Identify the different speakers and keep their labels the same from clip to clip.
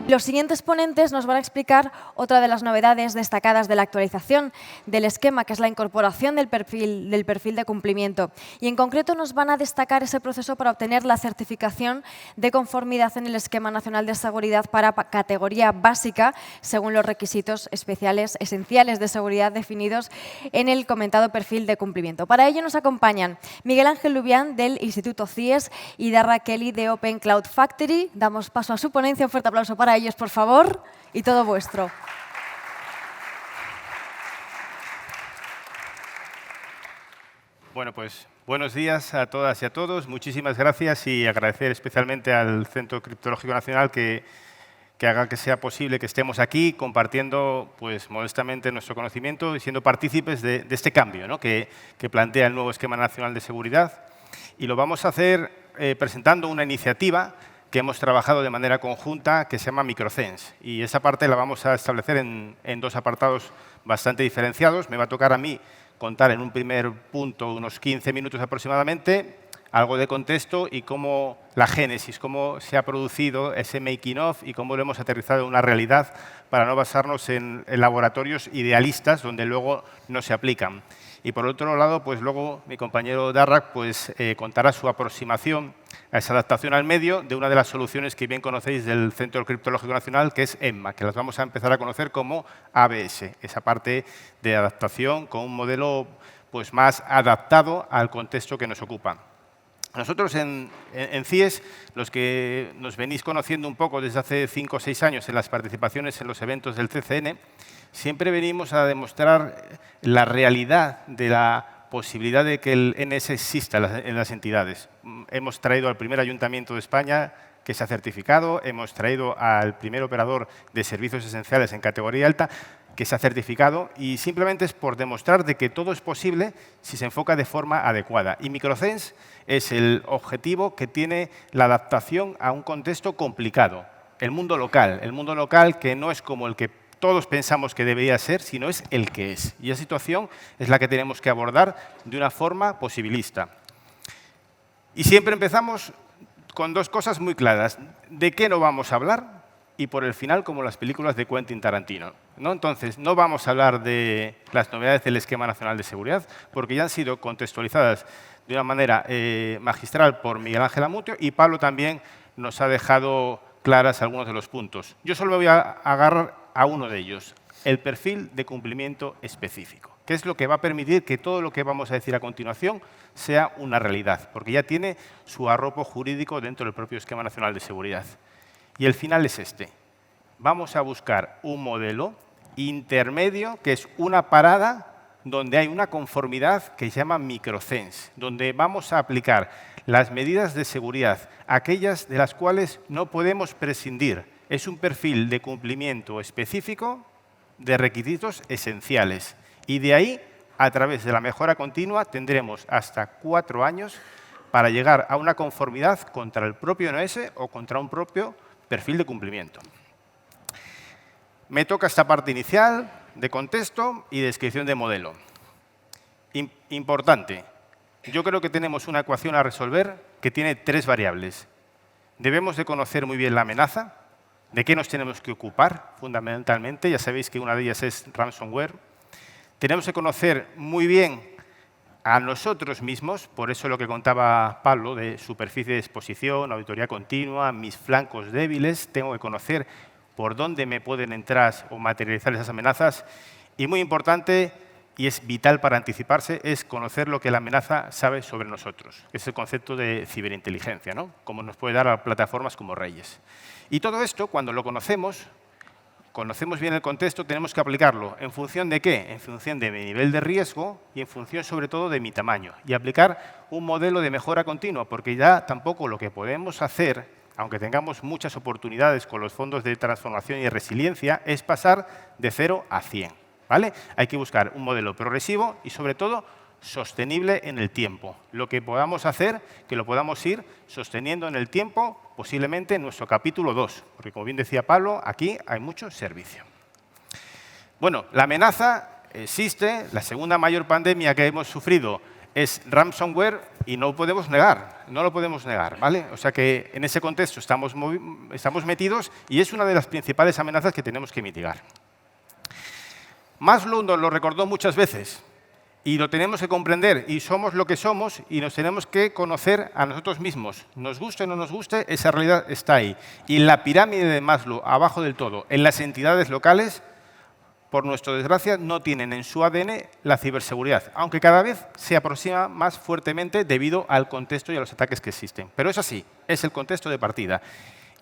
Speaker 1: Los siguientes ponentes nos van a explicar otra de las novedades destacadas de la actualización del esquema, que es la incorporación del perfil de cumplimiento. Y en concreto nos van a destacar ese proceso para obtener la certificación de conformidad en el Esquema Nacional de Seguridad para categoría básica, según los requisitos especiales esenciales de seguridad definidos en el comentado perfil de cumplimiento. Para ello nos acompañan Miguel Ángel Lubián, del Instituto CIES, y Darra Kelly, de Open Cloud Factory. Damos paso a su ponencia. Un fuerte aplauso para ellos, por favor, y todo vuestro.
Speaker 2: Bueno, pues buenos días a todas y a todos. Muchísimas gracias y agradecer especialmente al Centro Criptológico Nacional que haga que sea posible que estemos aquí compartiendo, pues, modestamente nuestro conocimiento y siendo partícipes de este cambio, ¿no?, que plantea el nuevo Esquema Nacional de Seguridad. Y lo vamos a hacer presentando una iniciativa que hemos trabajado de manera conjunta, que se llama MicroCens. Y esa parte la vamos a establecer en dos apartados bastante diferenciados. Me va a tocar a mí contar en un primer punto, unos 15 minutos aproximadamente, algo de contexto y cómo la génesis, cómo se ha producido ese making of y cómo lo hemos aterrizado en una realidad para no basarnos en laboratorios idealistas donde luego no se aplican. Y por otro lado, pues luego mi compañero Darra pues, contará su aproximación a esa adaptación al medio de una de las soluciones que bien conocéis del Centro Criptológico Nacional, que es EMMA, que las vamos a empezar a conocer como ABS, esa parte de adaptación con un modelo pues, más adaptado al contexto que nos ocupa. Nosotros en CIES, los que nos venís conociendo un poco desde hace 5 o 6 años en las participaciones en los eventos del CCN, siempre venimos a demostrar la realidad de la posibilidad de que el NS exista en las entidades. Hemos traído al primer ayuntamiento de España que se ha certificado, hemos traído al primer operador de servicios esenciales en categoría alta que se ha certificado, y simplemente es por demostrar de que todo es posible si se enfoca de forma adecuada. Y MicroCens es el objetivo que tiene la adaptación a un contexto complicado, el mundo local que no es como el que todos pensamos que debería ser, sino es el que es. Y esa situación es la que tenemos que abordar de una forma posibilista. Y siempre empezamos con dos cosas muy claras. ¿De qué no vamos a hablar? Y por el final, como las películas de Quentin Tarantino, ¿no? Entonces, no vamos a hablar de las novedades del Esquema Nacional de Seguridad, porque ya han sido contextualizadas de una manera magistral por Miguel Ángel Amutio, y Pablo también nos ha dejado claras algunos de los puntos. Yo solo me voy a agarrar a uno de ellos, el perfil de cumplimiento específico, que es lo que va a permitir que todo lo que vamos a decir a continuación sea una realidad, porque ya tiene su arropo jurídico dentro del propio Esquema Nacional de Seguridad. Y el final es este. Vamos a buscar un modelo intermedio, que es una parada donde hay una conformidad que se llama MicroCens, donde vamos a aplicar las medidas de seguridad, aquellas de las cuales no podemos prescindir. Es un perfil de cumplimiento específico de requisitos esenciales. Y de ahí, a través de la mejora continua, tendremos hasta 4 años para llegar a una conformidad contra el propio NS o contra un propio perfil de cumplimiento. Me toca esta parte inicial de contexto y descripción de modelo. Importante. Yo creo que tenemos una ecuación a resolver que tiene 3 variables. Debemos de conocer muy bien la amenaza, de qué nos tenemos que ocupar fundamentalmente. Ya sabéis que una de ellas es ransomware. Tenemos que conocer muy bien a nosotros mismos, por eso lo que contaba Pablo de superficie de exposición, auditoría continua, mis flancos débiles. Tengo que conocer por dónde me pueden entrar o materializar esas amenazas. Y muy importante, y es vital para anticiparse, es conocer lo que la amenaza sabe sobre nosotros. Es el concepto de ciberinteligencia, ¿no?, como nos puede dar a plataformas como Reyes. Y todo esto, cuando lo conocemos bien el contexto, tenemos que aplicarlo. ¿En función de qué? En función de mi nivel de riesgo y en función, sobre todo, de mi tamaño. Y aplicar un modelo de mejora continua, porque ya tampoco lo que podemos hacer, aunque tengamos muchas oportunidades con los fondos de transformación y resiliencia, es pasar de 0 a 100. ¿Vale? Hay que buscar un modelo progresivo y, sobre todo, sostenible en el tiempo. Lo que podamos hacer, que lo podamos ir sosteniendo en el tiempo, posiblemente en nuestro capítulo 2, porque, como bien decía Pablo, aquí hay mucho servicio. Bueno, la amenaza existe. La segunda mayor pandemia que hemos sufrido es ransomware y no lo podemos negar, ¿vale? O sea que en ese contexto estamos metidos y es una de las principales amenazas que tenemos que mitigar. Maslow nos lo recordó muchas veces y lo tenemos que comprender y somos lo que somos y nos tenemos que conocer a nosotros mismos. Nos guste o no nos guste, esa realidad está ahí. Y en la pirámide de Maslow, abajo del todo, en las entidades locales, por nuestra desgracia, no tienen en su ADN la ciberseguridad, aunque cada vez se aproxima más fuertemente debido al contexto y a los ataques que existen. Pero es así, es el contexto de partida.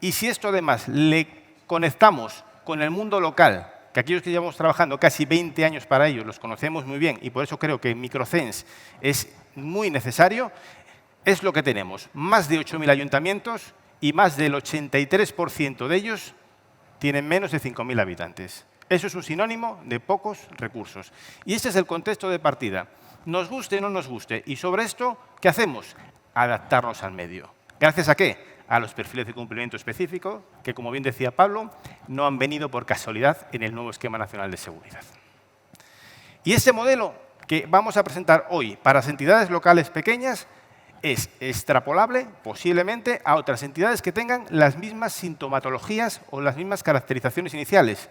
Speaker 2: Y si esto además le conectamos con el mundo local, que aquellos que llevamos trabajando casi 20 años para ello los conocemos muy bien y por eso creo que Microsense es muy necesario, es lo que tenemos. Más de 8.000 ayuntamientos y más del 83% de ellos tienen menos de 5.000 habitantes. Eso es un sinónimo de pocos recursos. Y este es el contexto de partida. Nos guste o no nos guste. Y sobre esto, ¿qué hacemos? Adaptarnos al medio. ¿Gracias a qué? A los perfiles de cumplimiento específico, que, como bien decía Pablo, no han venido por casualidad en el nuevo Esquema Nacional de Seguridad. Y este modelo que vamos a presentar hoy para las entidades locales pequeñas es extrapolable, posiblemente, a otras entidades que tengan las mismas sintomatologías o las mismas caracterizaciones iniciales.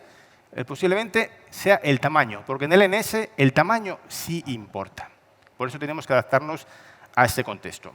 Speaker 2: Posiblemente sea el tamaño, porque en el LNS el tamaño sí importa. Por eso tenemos que adaptarnos a este contexto.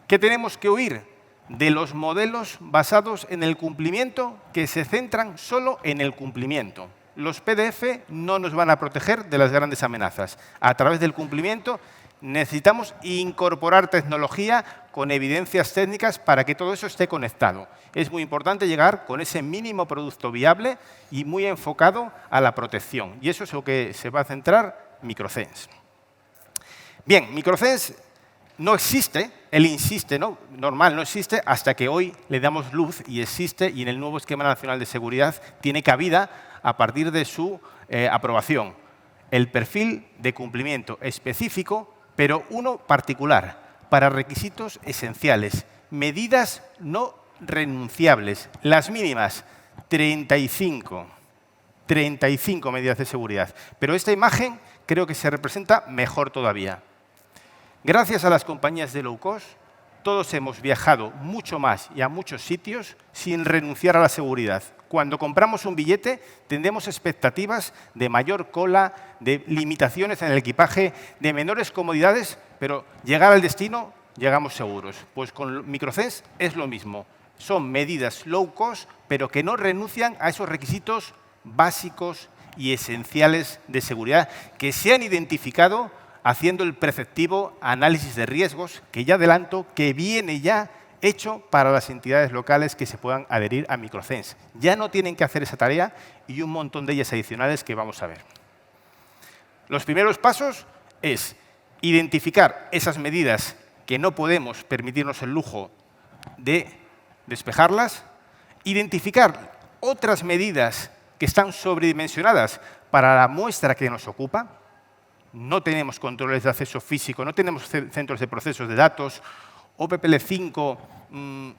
Speaker 2: ¿Qué tenemos que huir? De los modelos basados en el cumplimiento que se centran solo en el cumplimiento. Los PDF no nos van a proteger de las grandes amenazas. A través del cumplimiento necesitamos incorporar tecnología con evidencias técnicas para que todo eso esté conectado. Es muy importante llegar con ese mínimo producto viable y muy enfocado a la protección. Y eso es lo que se va a centrar Microsense. Bien, Microsense no existe, él insiste, ¿no? Normal, no existe hasta que hoy le damos luz y existe y en el nuevo Esquema Nacional de Seguridad tiene cabida a partir de su aprobación. El perfil de cumplimiento específico, pero uno particular, para requisitos esenciales, medidas no renunciables, las mínimas, 35 medidas de seguridad. Pero esta imagen creo que se representa mejor todavía. Gracias a las compañías de low cost, todos hemos viajado mucho más y a muchos sitios sin renunciar a la seguridad. Cuando compramos un billete, tendremos expectativas de mayor cola, de limitaciones en el equipaje, de menores comodidades, pero llegar al destino, llegamos seguros. Pues con Microsense es lo mismo. Son medidas low cost, pero que no renuncian a esos requisitos básicos y esenciales de seguridad que se han identificado haciendo el preceptivo análisis de riesgos, que ya adelanto, que viene ya hecho para las entidades locales que se puedan adherir a Microsense. Ya no tienen que hacer esa tarea y un montón de ellas adicionales que vamos a ver. Los primeros pasos es identificar esas medidas que no podemos permitirnos el lujo de despejarlas, identificar otras medidas que están sobredimensionadas para la muestra que nos ocupa. No tenemos controles de acceso físico, no tenemos centros de procesos de datos. OPPL5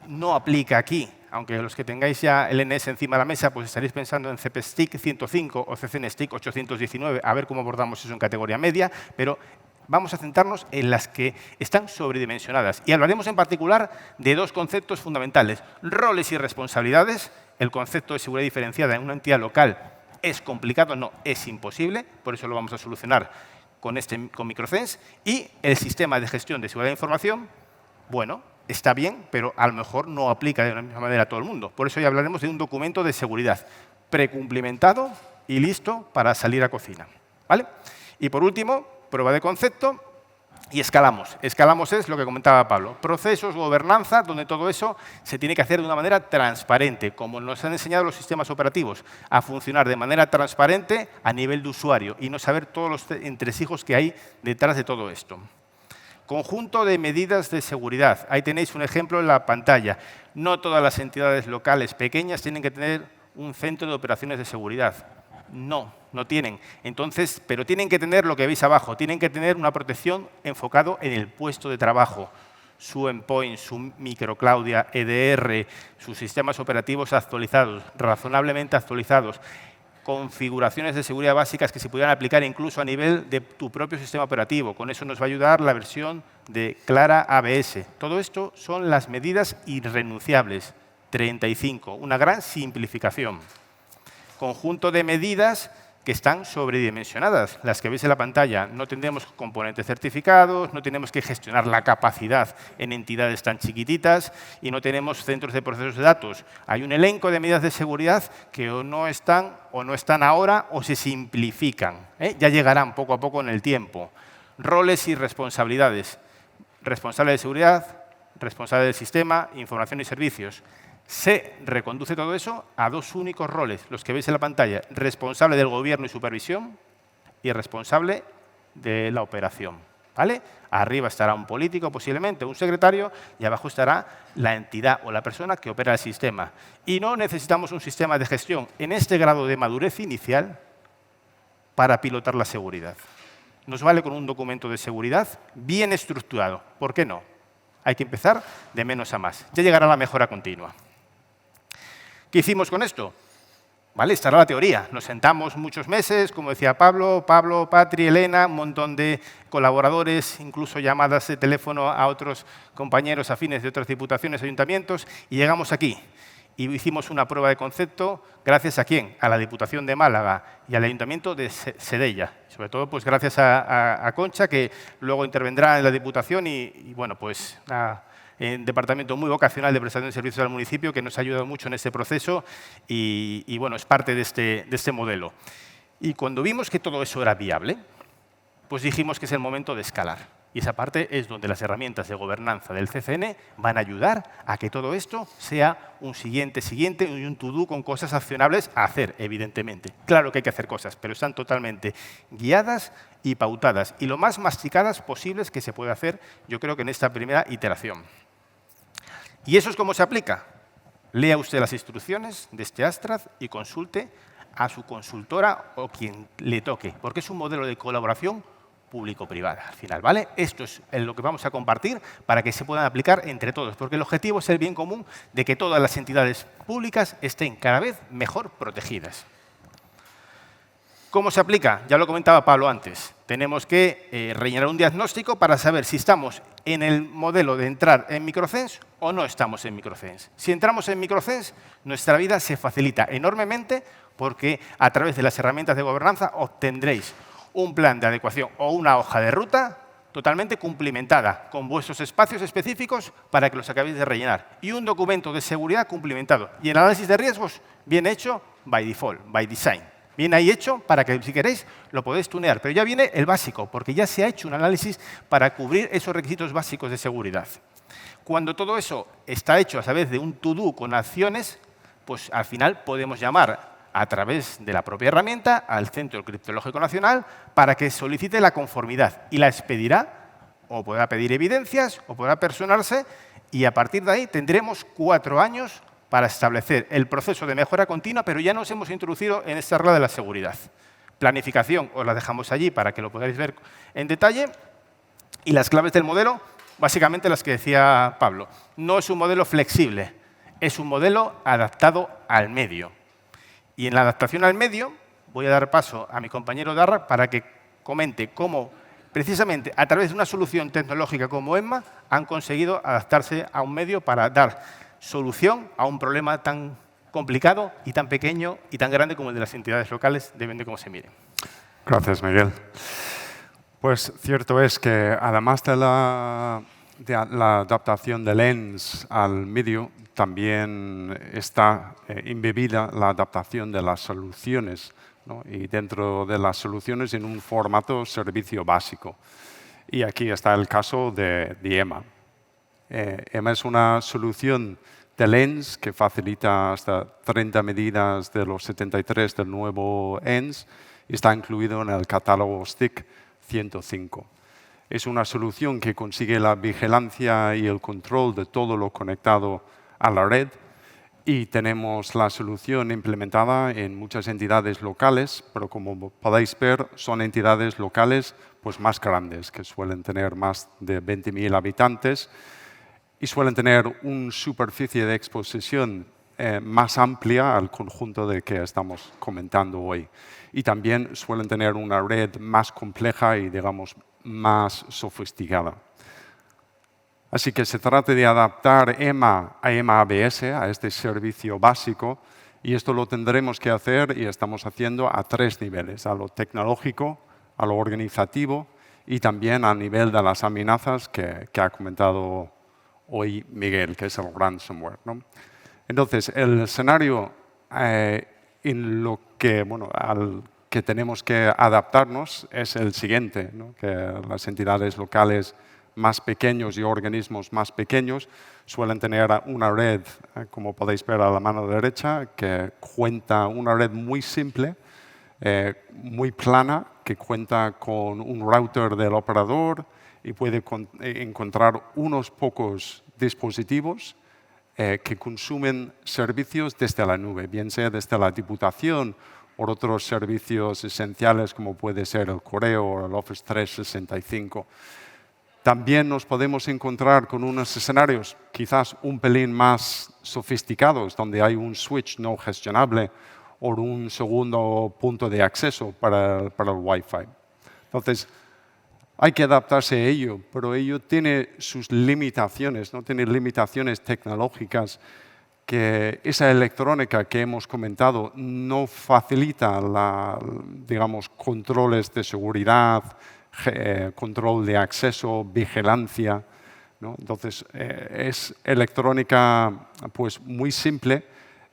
Speaker 2: no aplica aquí, aunque los que tengáis ya el LNS encima de la mesa, pues estaréis pensando en CPSTIC 105 o CCNSTIC 819, a ver cómo abordamos eso en categoría media, pero vamos a centrarnos en las que están sobredimensionadas. Y hablaremos en particular de dos conceptos fundamentales, roles y responsabilidades. El concepto de seguridad diferenciada en una entidad local es complicado, no, es imposible, por eso lo vamos a solucionar con Microsense. Y el sistema de gestión de seguridad de información, bueno, está bien, pero a lo mejor no aplica de la misma manera a todo el mundo. Por eso ya hablaremos de un documento de seguridad precumplimentado y listo para salir a cocina, ¿vale? Y por último, prueba de concepto y escalamos. Escalamos es lo que comentaba Pablo. Procesos, gobernanza, donde todo eso se tiene que hacer de una manera transparente, como nos han enseñado los sistemas operativos, a funcionar de manera transparente a nivel de usuario y no saber todos los entresijos que hay detrás de todo esto. Conjunto de medidas de seguridad. Ahí tenéis un ejemplo en la pantalla. No todas las entidades locales pequeñas tienen que tener un centro de operaciones de seguridad. No, no tienen. Entonces, pero tienen que tener lo que veis abajo. Tienen que tener una protección enfocado en el puesto de trabajo. Su endpoint, su microclaudia, EDR, sus sistemas operativos actualizados, razonablemente actualizados, configuraciones de seguridad básicas que se pudieran aplicar incluso a nivel de tu propio sistema operativo. Con eso nos va a ayudar la versión de Clara ABS. Todo esto son las medidas irrenunciables. 35, una gran simplificación. Conjunto de medidas que están sobredimensionadas, las que veis en la pantalla. No tendremos componentes certificados, no tenemos que gestionar la capacidad en entidades tan chiquititas y no tenemos centros de procesos de datos. Hay un elenco de medidas de seguridad que o no están ahora o se simplifican. Ya llegarán poco a poco en el tiempo. Roles y responsabilidades. Responsable de seguridad, responsable del sistema, información y servicios. Se reconduce todo eso a dos únicos roles, los que veis en la pantalla, responsable del gobierno y supervisión y responsable de la operación. ¿Vale? Arriba estará un político, posiblemente, un secretario, y abajo estará la entidad o la persona que opera el sistema. Y no necesitamos un sistema de gestión en este grado de madurez inicial para pilotar la seguridad. Nos vale con un documento de seguridad bien estructurado. ¿Por qué no? Hay que empezar de menos a más. Ya llegará la mejora continua. ¿Qué hicimos con esto? ¿Vale? Estará la teoría. Nos sentamos muchos meses, como decía Pablo, Patri, Elena, un montón de colaboradores, incluso llamadas de teléfono a otros compañeros afines de otras diputaciones, ayuntamientos, y llegamos aquí. Y hicimos una prueba de concepto, ¿gracias a quién? A la Diputación de Málaga y al Ayuntamiento de Sedella. Sobre todo, pues gracias a Concha, que luego intervendrá en la Diputación y bueno, pues un departamento muy vocacional de prestación de servicios al municipio que nos ha ayudado mucho en este proceso y bueno, es parte de este modelo. Y cuando vimos que todo eso era viable, pues dijimos que es el momento de escalar. Y esa parte es donde las herramientas de gobernanza del CCN van a ayudar a que todo esto sea un siguiente y un to-do con cosas accionables a hacer, evidentemente. Claro que hay que hacer cosas, pero están totalmente guiadas y pautadas y lo más masticadas posibles que se puede hacer, yo creo que en esta primera iteración. ¿Y eso es cómo se aplica? Lea usted las instrucciones de este Astrad y consulte a su consultora o quien le toque, porque es un modelo de colaboración público-privada al final, ¿vale? Esto es lo que vamos a compartir para que se puedan aplicar entre todos, porque el objetivo es el bien común de que todas las entidades públicas estén cada vez mejor protegidas. ¿Cómo se aplica? Ya lo comentaba Pablo antes. Tenemos que rellenar un diagnóstico para saber si estamos en el modelo de entrar en microcens o no estamos en microcens. Si entramos en microcens, nuestra vida se facilita enormemente porque a través de las herramientas de gobernanza obtendréis un plan de adecuación o una hoja de ruta totalmente cumplimentada con vuestros espacios específicos para que los acabéis de rellenar y un documento de seguridad cumplimentado. Y el análisis de riesgos bien hecho by default, by design. Viene ahí hecho para que, si queréis, lo podéis tunear. Pero ya viene el básico, porque ya se ha hecho un análisis para cubrir esos requisitos básicos de seguridad. Cuando todo eso está hecho a través de un to-do con acciones, pues al final podemos llamar a través de la propia herramienta al Centro Criptológico Nacional para que solicite la conformidad y la expedirá, o podrá pedir evidencias, o podrá personarse, y a partir de ahí tendremos 4 años para establecer el proceso de mejora continua, pero ya nos hemos introducido en esta regla de la seguridad. Planificación os la dejamos allí para que lo podáis ver en detalle. Y las claves del modelo, básicamente las que decía Pablo. No es un modelo flexible, es un modelo adaptado al medio. Y en la adaptación al medio voy a dar paso a mi compañero Darra para que comente cómo, precisamente a través de una solución tecnológica como EMMA, han conseguido adaptarse a un medio para dar solución a un problema tan complicado y tan pequeño y tan grande como el de las entidades locales, depende de cómo se mire.
Speaker 3: Gracias, Miguel. Pues cierto es que además de la adaptación del ENS al medio, también está embebida la adaptación de las soluciones, ¿no? Y dentro de las soluciones en un formato servicio básico. Y aquí está el caso de EMMA. EMMA es una solución de ENS que facilita hasta 30 medidas de los 73 del nuevo ENS y está incluido en el catálogo STIC 105. Es una solución que consigue la vigilancia y el control de todo lo conectado a la red y tenemos la solución implementada en muchas entidades locales, pero como podéis ver son entidades locales pues, más grandes, que suelen tener más de 20.000 habitantes y suelen tener una superficie de exposición más amplia al conjunto de que estamos comentando hoy. Y también suelen tener una red más compleja y, digamos, más sofisticada. Así que se trata de adaptar EMA a EMA-ABS, a este servicio básico, y esto lo tendremos que hacer y estamos haciendo a 3 niveles, a lo tecnológico, a lo organizativo y también a nivel de las amenazas que ha comentado hoy Miguel, que es el ransomware, ¿no? Entonces, el escenario en lo que, al que tenemos que adaptarnos es el siguiente, ¿no? Que las entidades locales más pequeños y organismos más pequeños suelen tener una red, como podéis ver a la mano derecha, que cuenta una red muy simple, muy plana, que cuenta con un router del operador y puede encontrar unos pocos dispositivos que consumen servicios desde la nube, bien sea desde la Diputación o otros servicios esenciales como puede ser el correo o el Office 365. También nos podemos encontrar con unos escenarios quizás un pelín más sofisticados, donde hay un switch no gestionable o un segundo punto de acceso para el Wi-Fi. Entonces, hay que adaptarse a ello, pero ello tiene sus limitaciones, ¿no? Tiene limitaciones tecnológicas que esa electrónica que hemos comentado no facilita, digamos, controles de seguridad, control de acceso, vigilancia, ¿no? Entonces, es electrónica pues, muy simple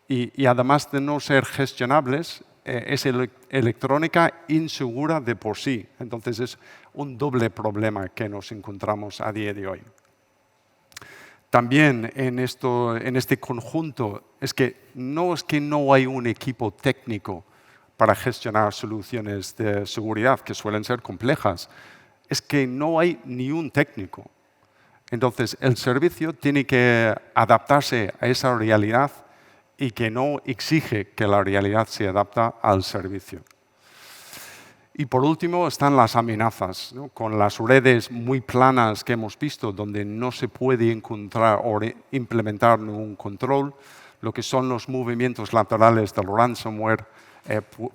Speaker 3: y además de no ser gestionables, es electrónica insegura de por sí. Entonces, es un doble problema que nos encontramos a día de hoy. También en este conjunto es que no hay un equipo técnico para gestionar soluciones de seguridad que suelen ser complejas. Es que no hay ni un técnico. Entonces, el servicio tiene que adaptarse a esa realidad y que no exige que la realidad se adapte al servicio. Y por último están las amenazas, ¿no? Con las redes muy planas que hemos visto, donde no se puede encontrar o implementar ningún control, lo que son los movimientos laterales del ransomware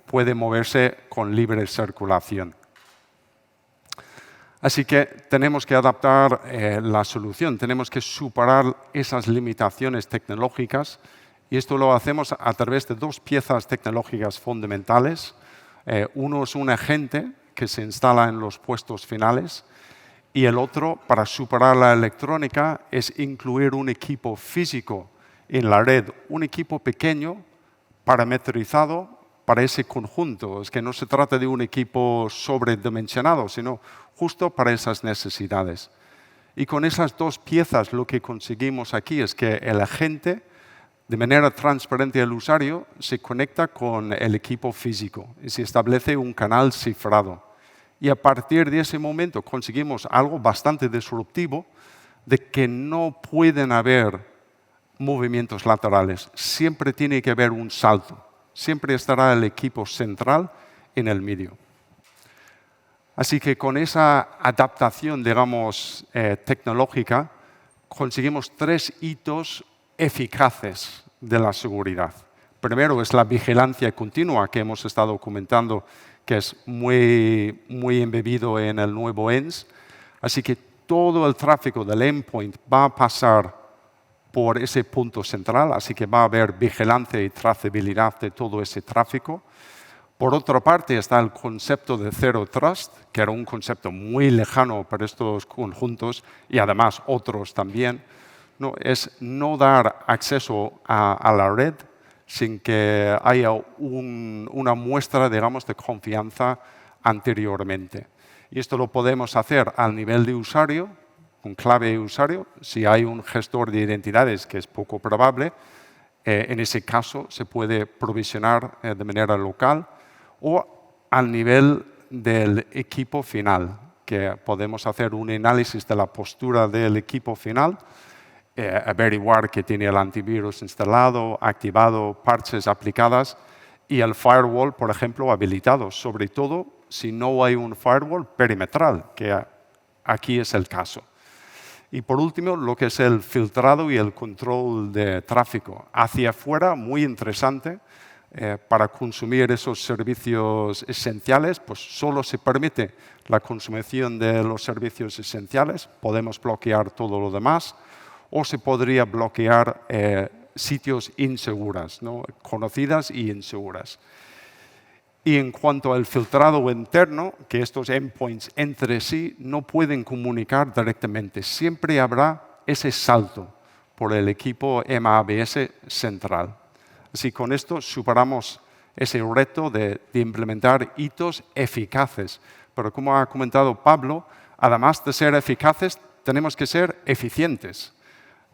Speaker 3: puede moverse con libre circulación. Así que tenemos que adaptar la solución, tenemos que superar esas limitaciones tecnológicas y esto lo hacemos a través de 2 piezas tecnológicas fundamentales. Uno es un agente que se instala en los puestos finales y el otro, para superar la electrónica, es incluir un equipo físico en la red, un equipo pequeño, parametrizado para ese conjunto. Es que no se trata de un equipo sobredimensionado, sino justo para esas necesidades. Y con esas 2 piezas lo que conseguimos aquí es que el agente, de manera transparente al usuario, se conecta con el equipo físico y se establece un canal cifrado. Y a partir de ese momento conseguimos algo bastante disruptivo de que no pueden haber movimientos laterales. Siempre tiene que haber un salto. Siempre estará el equipo central en el medio. Así que con esa adaptación, digamos, tecnológica, conseguimos 3 hitos eficaces de la seguridad. Primero es la vigilancia continua que hemos estado comentando, que es muy embebido en el nuevo ENS. Así que todo el tráfico del endpoint va a pasar por ese punto central, así que va a haber vigilancia y trazabilidad de todo ese tráfico. Por otra parte está el concepto de Zero Trust, que era un concepto muy lejano para estos conjuntos y además otros también. No, es no dar acceso a la red sin que haya una muestra, digamos, de confianza anteriormente. Y esto lo podemos hacer al nivel de usuario, con clave de usuario. Si hay un gestor de identidades, que es poco probable, en ese caso se puede provisionar de manera local, o al nivel del equipo final, que podemos hacer un análisis de la postura del equipo final, averiguar que tiene el antivirus instalado, activado, parches aplicadas y el firewall, por ejemplo, habilitado, sobre todo si no hay un firewall perimetral, que aquí es el caso. Y por último, lo que es el filtrado y el control de tráfico. Hacia afuera, muy interesante. Para consumir esos servicios esenciales, pues solo se permite la consumición de los servicios esenciales. Podemos bloquear todo lo demás. O se podría bloquear sitios inseguras, ¿no? Conocidas y inseguras. Y en cuanto al filtrado interno, que estos endpoints entre sí no pueden comunicar directamente. Siempre habrá ese salto por el equipo EMA/ABS central. Así con esto superamos ese reto de implementar hitos eficaces. Pero como ha comentado Pablo, además de ser eficaces, tenemos que ser eficientes,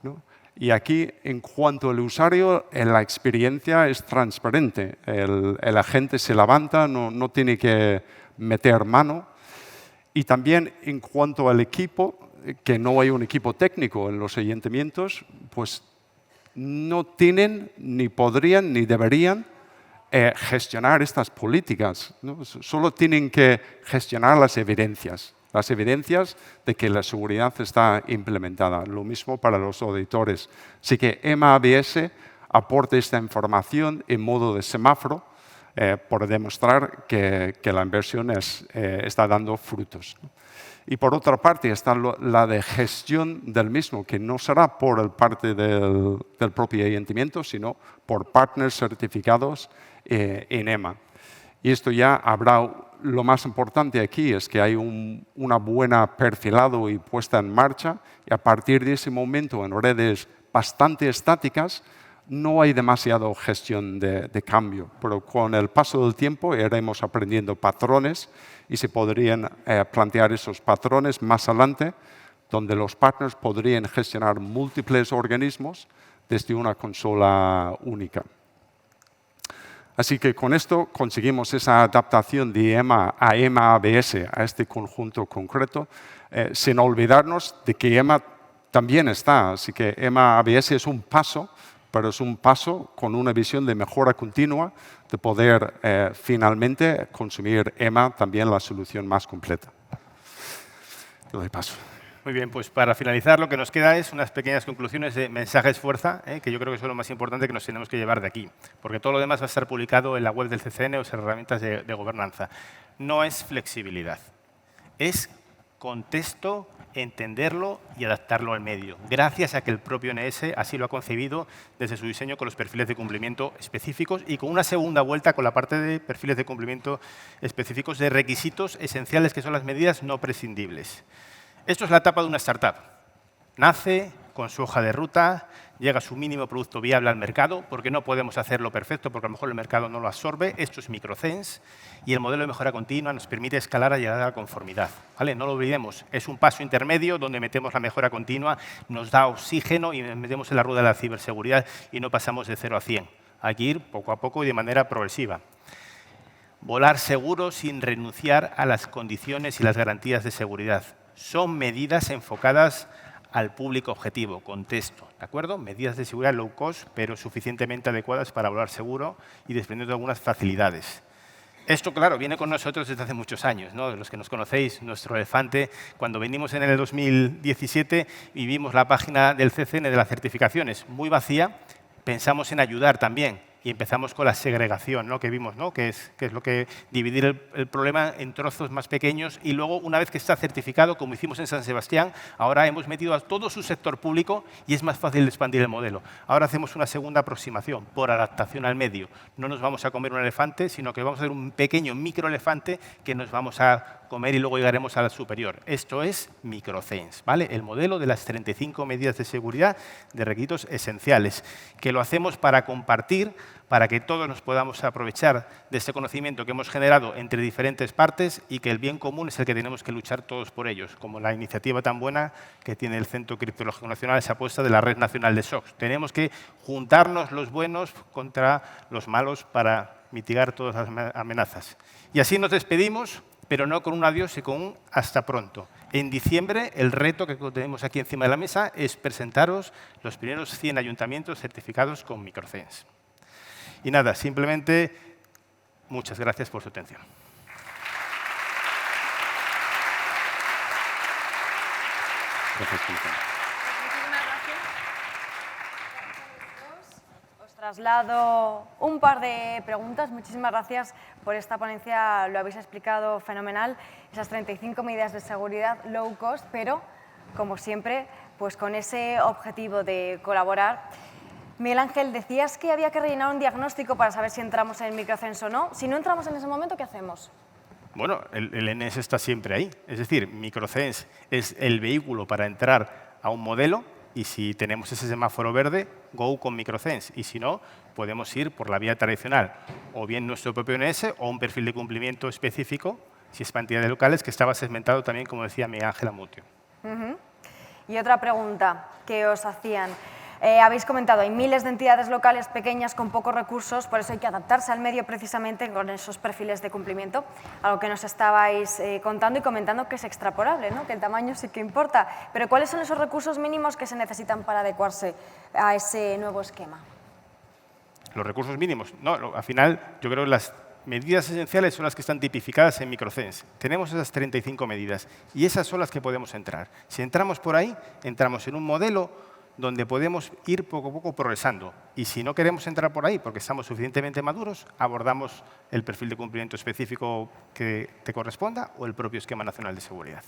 Speaker 3: ¿no? Y aquí, en cuanto al usuario, la experiencia es transparente. El agente se levanta, no tiene que meter mano. Y también, en cuanto al equipo, que no hay un equipo técnico en los ayuntamientos, pues no tienen, ni podrían, ni deberían gestionar estas políticas, ¿no? Solo tienen que gestionar las evidencias de que la seguridad está implementada. Lo mismo para los auditores. Así que EMA/ABS aporta esta información en modo de semáforo por demostrar que la inversión está dando frutos, ¿no? Y por otra parte está la de gestión del mismo, que no será por parte del propio ayuntamiento, sino por partners certificados en EMA. Y esto ya habrá, lo más importante aquí es que hay una buena perfilado y puesta en marcha, y a partir de ese momento en redes bastante estáticas no hay demasiada gestión de cambio, pero con el paso del tiempo iremos aprendiendo patrones y se podrían plantear esos patrones más adelante, donde los partners podrían gestionar múltiples organismos desde una consola única. Así que con esto conseguimos esa adaptación de EMA a EMA/ABS a este conjunto concreto, sin olvidarnos de que EMA también está. Así que EMA/ABS es un paso, pero es un paso con una visión de mejora continua, de poder finalmente consumir EMA también la solución más completa. Le doy paso.
Speaker 2: Muy bien, pues para finalizar lo que nos queda es unas pequeñas conclusiones de mensajes fuerza, que yo creo que son lo más importante que nos tenemos que llevar de aquí, porque todo lo demás va a estar publicado en la web del CCN o en herramientas de gobernanza. No es flexibilidad, es contexto, entenderlo y adaptarlo al medio, gracias a que el propio NS así lo ha concebido desde su diseño con los perfiles de cumplimiento específicos y con una segunda vuelta con la parte de perfiles de cumplimiento específicos de requisitos esenciales que son las medidas no prescindibles. Esto es la etapa de una startup. Nace con su hoja de ruta, llega su mínimo producto viable al mercado, porque no podemos hacerlo perfecto, porque a lo mejor el mercado no lo absorbe. Esto es microCENS y el modelo de mejora continua nos permite escalar a llegar a la conformidad, ¿vale? No lo olvidemos, es un paso intermedio donde metemos la mejora continua, nos da oxígeno y metemos en la rueda de la ciberseguridad y no pasamos de 0 a 100. Hay que ir poco a poco y de manera progresiva. Volar seguro sin renunciar a las condiciones y las garantías de seguridad. Son medidas enfocadas al público objetivo, contexto, ¿de acuerdo? Medidas de seguridad low cost, pero suficientemente adecuadas para volar seguro y desprendiendo de algunas facilidades. Esto, claro, viene con nosotros desde hace muchos años, ¿no? Los que nos conocéis, nuestro elefante, cuando venimos en el 2017 y vimos la página del CCN de las certificaciones muy vacía, pensamos en ayudar también. Y empezamos con la segregación, ¿no? Que vimos, ¿no? que es lo que dividir el problema en trozos más pequeños y luego, una vez que está certificado, como hicimos en San Sebastián, ahora hemos metido a todo su sector público y es más fácil de expandir el modelo. Ahora hacemos una segunda aproximación por adaptación al medio. No nos vamos a comer un elefante, sino que vamos a hacer un pequeño microelefante que nos vamos a comer y luego llegaremos a la superior. Esto es microCENS, ¿vale? El modelo de las 35 medidas de seguridad de requisitos esenciales, que lo hacemos para compartir, para que todos nos podamos aprovechar de este conocimiento que hemos generado entre diferentes partes y que el bien común es el que tenemos que luchar todos por ellos, como la iniciativa tan buena que tiene el Centro Criptológico Nacional, esa apuesta de la Red Nacional de SOCs. Tenemos que juntarnos los buenos contra los malos para mitigar todas las amenazas. Y así nos despedimos, pero no con un adiós, sino con un hasta pronto. En diciembre, el reto que tenemos aquí encima de la mesa es presentaros los primeros 100 ayuntamientos certificados con microCENS. Y nada, simplemente muchas gracias por su atención.
Speaker 3: Gracias, Cristian.
Speaker 1: Muchísimas gracias. Os traslado un par de preguntas. Muchísimas gracias por esta ponencia, lo habéis explicado fenomenal. Esas 35 medidas de seguridad low cost, pero, como siempre, pues con ese objetivo de colaborar. Miguel Ángel, decías que había que rellenar un diagnóstico para saber si entramos en microcens o no. Si no entramos en ese momento, ¿qué hacemos?
Speaker 2: Bueno, el NS está siempre ahí. Es decir, microcens es el vehículo para entrar a un modelo y si tenemos ese semáforo verde, go con microcens. Y si no, podemos ir por la vía tradicional, o bien nuestro propio NS o un perfil de cumplimiento específico, si es para entidades locales, que estaba segmentado también, como decía Miguel Ángel Amutio.
Speaker 1: Y otra pregunta que os hacían. Habéis comentado, hay miles de entidades locales pequeñas con pocos recursos, por eso hay que adaptarse al medio precisamente con esos perfiles de cumplimiento, algo que nos estabais contando y comentando que es extrapolable, ¿no? Que el tamaño sí que importa. Pero ¿cuáles son esos recursos mínimos que se necesitan para adecuarse a ese nuevo esquema?
Speaker 2: Los recursos mínimos. No, al final, yo creo que las medidas esenciales son las que están tipificadas en microcens. Tenemos esas 35 medidas y esas son las que podemos entrar. Si entramos por ahí, entramos en un modelo donde podemos ir poco a poco progresando. Y si no queremos entrar por ahí porque estamos suficientemente maduros, abordamos el perfil de cumplimiento específico que te corresponda o el propio Esquema Nacional de Seguridad.